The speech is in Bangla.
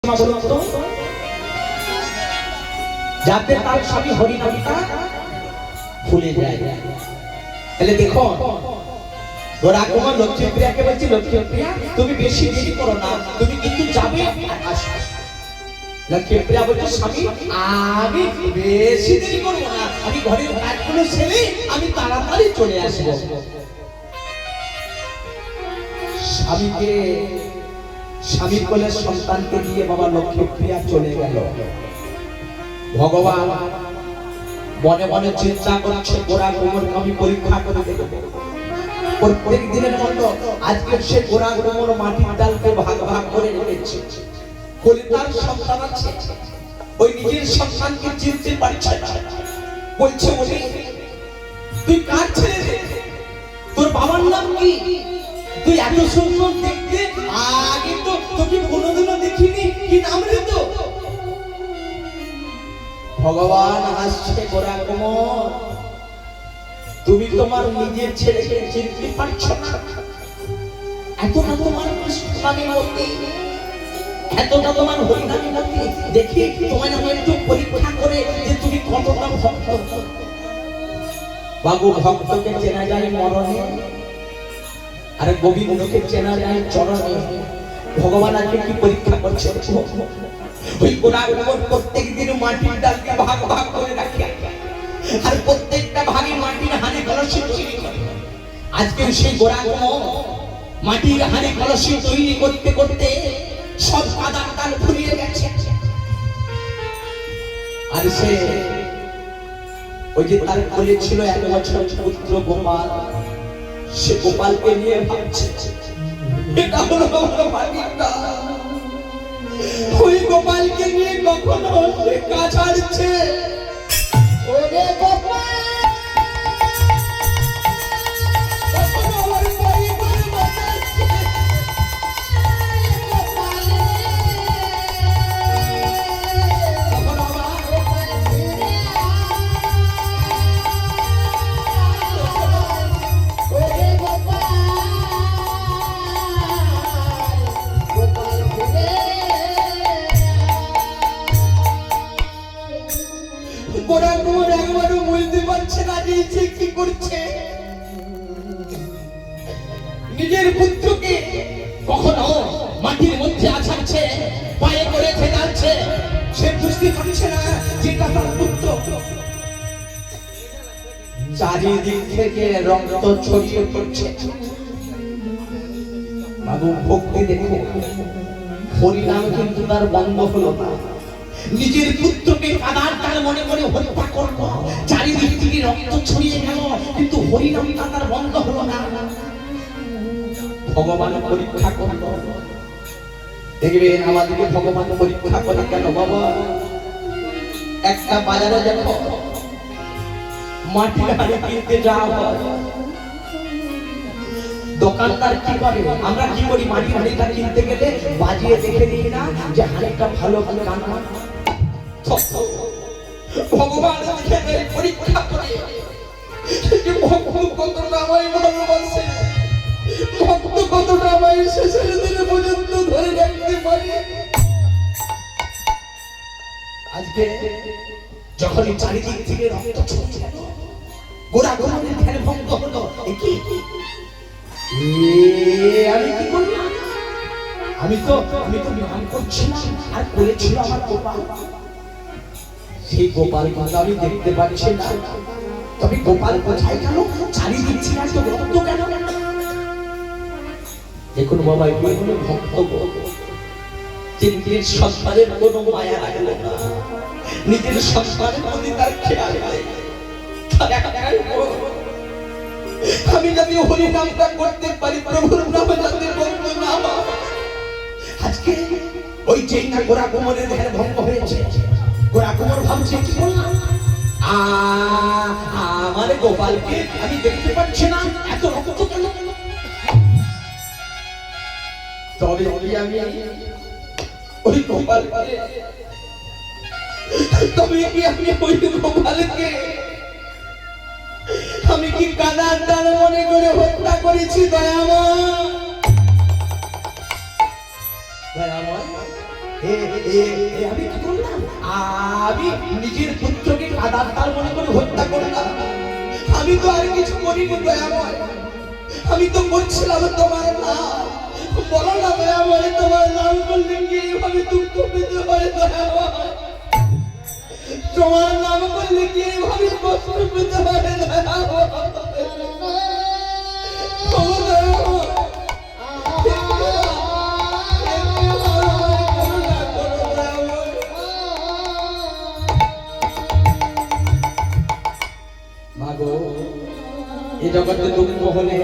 মা বলুন তো? যাতে তার স্বামী হরিনামটা ভুলে যায়। তাহলে দেখো ওরা তোমার লক্ষ্মীপ্রিয়াকে বলছি, লক্ষ্মীপ্রিয়া তুমি বেশি দেরি করো না, তুমি কিন্তু যাবে আর আসবে। লক্ষ্মীপ্রিয়া বলছে স্বামী আমি বেশি দেরি করবো না, আমি ঘরের কাজগুলো সেরে আমি তাড়াতাড়ি চলে আসবো। স্বামীকে স্বামী কোলে সন্তানকে দিয়ে বাবা লক্ষ্মীপ্রিয়া চলে গেল। ভগবান মনে মনে চিন্তা করছে গোড়া গোমরকে আমি পরীক্ষা করে দেব। প্রত্যেক দিনের মতো আজকে সে গোড়া গোমর মাটির ডালকে ভাগ ভাগ করে রেখেছে। তার সন্তান আছে, ওই নিজের সন্তানকে চিনতে পারছে না। বলছে বলে তুই কার ছেলে, তোর বাবার নাম কি, তুই এত সুন্দর দেখতে, আগে তো তোকে কোনোদিনও দেখিনি, কি নাম রে তো? ভগবান আসছে গোড়া গোমর, তুমি তোমার নিজের ছেলেকে চিনতে পারছো না? এতটা তোমার স্বামী মতে, এতটা তোমার হরিনামী মতে, দেখি তোমায় আমি একটু পরীক্ষা করে যে তুমি কতটা ভক্ত। বাবু ভক্তকে চেনা যায় মরণে, আর গোবিন্দকে চেনা যায় চরণে। ভগবান আজকে কি পরীক্ষা করছে? ওই গোড়া গোমর প্রত্যেক দিন মাটির ডালকে ভাগ ভাগ করে রাখে, আর প্রত্যেকটা ভাগে মাটির হাড়ি কলসি তৈরি করে। আজকে সেই গোড়া গোমর মাটির হাড়ি কলসি তৈরি করতে করতে সব কাদার কাল ফুরিয়ে গেছে। আর সে ওই যে তার কোলে ছিল 1 বছর পুত্র গোপাল, সে গোপালকে নিয়ে ভাবছে এটা হলো আমার ভাগিনা। ওই গোপালকে নিয়ে কখনো সে কাজ ছাড়ছে। ওরে গোপাল গোড়া গোমর একবারও বলতে পারছে না যে সে কি করছে। নিজের পুত্রকে কখনো মাটির মধ্যে আছাড়ছে, পায়ে করে ফেলাচ্ছে, সে বুঝতে পারছে না যেটা তার পুত্র। চারিদিক থেকে রক্ত ছড়িয়ে পড়ছে। বাবু ভক্তি দেখো, হরিনাম কিন্তু তার বন্ধ হলো না। নিজের পুত্রকে কাদার তার মনে মনে হত্যা করলো, চারিদিক থেকে রক্ত ছড়িয়ে গেল, কিন্তু হরিনাম তার বন্ধ হলো না। ভগবান পরীক্ষা করলো। দেখবেন আমাদেরকে ভগবান পরীক্ষা করে কেন বাবা? একটা বাজারে দেখো মাটির হাড়ি কিনতে যাওয়া হয়, দোকানদার কি করে? আমরা কি করি? মাটির হাড়িটা কিনতে গেলে বাজিয়ে দেখে নিই না যে হাড়িটা ভালো ভালো রান্না। ভগবান পরীক্ষা করে যে ভক্ত কতটা আমায় ভালোবাসে, ভক্ত কতটা আমায় শেষের দিনে পর্যন্ত ধরে রাখতে পারে। আজকে যখনই চারিদিক থেকে রক্ত ছড়িয়ে গেল, গোড়া গোমরের ধ্যান ভঙ্গ হলো। আমি কি করলাম? আমি তো নাম করছিলাম, আর করেছিল আমার গোপাল। সেই গোপাল কিন্তু আমি দেখতে পাচ্ছি না। তবে গোপাল কোথায় গেল? চারিদিক থেকে এত রক্ত কেন? দেখুন বাবা, এগুলো হলো ভক্ত। নিজের সন্তানের কোনো মায়া রাখলো না, নিজের সন্তানের প্রতি তার খেয়াল নেই। আমি যদি হরি নামটা করতে পারি, প্রভুর নামে যাতে বলতে না হয়। আজকে ওই যেই না গোড়া গোমরের ধ্যান ভঙ্গ হয়েছে, গোড়া গোমর ভাবছে কি বললাম, আমার গোপালকে আমি দেখতে পাচ্ছি না, এত রক্ত কেন? তবে আমি ওই গোপালকে, তবে কি আমি ওই গোপালকে আমি কি কাদার ডাল মনে করে হত্যা করেছি? দয়াময় আমি কি করলাম? আমি নিজের পুত্রকে কাদার তার মনে করে হত্যা করলাম। আমি তো আর কিছু করিনি দয়াময়। আমি তো বলছিলাম তোমার নাম বলো না দয়াময়, তোমার নাম বললে কি এইভাবে দুঃখ পেতে হয় দয়াময়? তোমার নাম বললে কি এইভাবে কষ্ট পেতে হয় দয়াময়? ও দয়াময়, মাগো, এ জগতে দুঃখ হলে